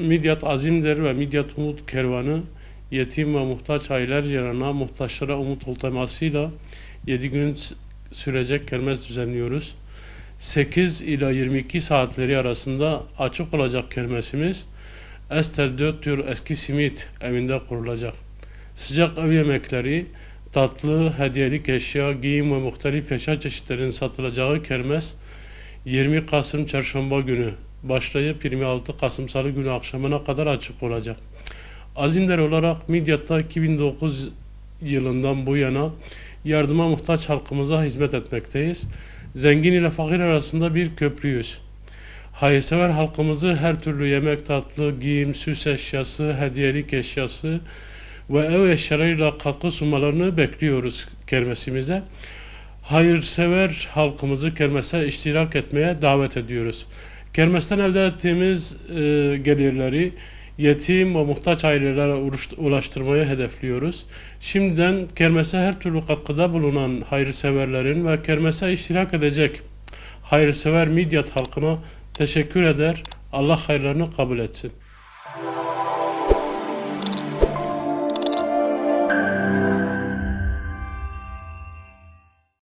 Midyat Azim'dir ve Midyat Umut Kervanı yetim ve muhtaç aileler yararına muhtaçlara umut ol temasıyla 7 gün sürecek kermes düzenliyoruz. 8 ila 22 saatleri arasında açık olacak kermesimiz Estel 4 diyor eski simit evinde kurulacak. Sıcak ev yemekleri, tatlı, hediyelik eşya, giyim ve muhtelif eşya çeşitlerinin satılacağı kermes 20 Kasım Çarşamba günü başlayıp 26 Kasım Salı günü akşamına kadar açık olacak. Azimler olarak Midyat'ta 2009 yılından bu yana yardıma muhtaç halkımıza hizmet etmekteyiz. Zengin ile fakir arasında bir köprüyüz. Hayırsever halkımızı her türlü yemek, tatlı, giyim, süs eşyası, hediyelik eşyası ve ev eşyalarıyla katkı sunmalarını bekliyoruz kermesimize. Hayırsever halkımızı kermese iştirak etmeye davet ediyoruz. Kermesten elde ettiğimiz gelirleri yetim ve muhtaç ailelere ulaştırmayı hedefliyoruz. Şimdiden kermese her türlü katkıda bulunan hayırseverlerin ve kermese iştirak edecek hayırsever Midyat halkına teşekkür eder. Allah hayırlarını kabul etsin.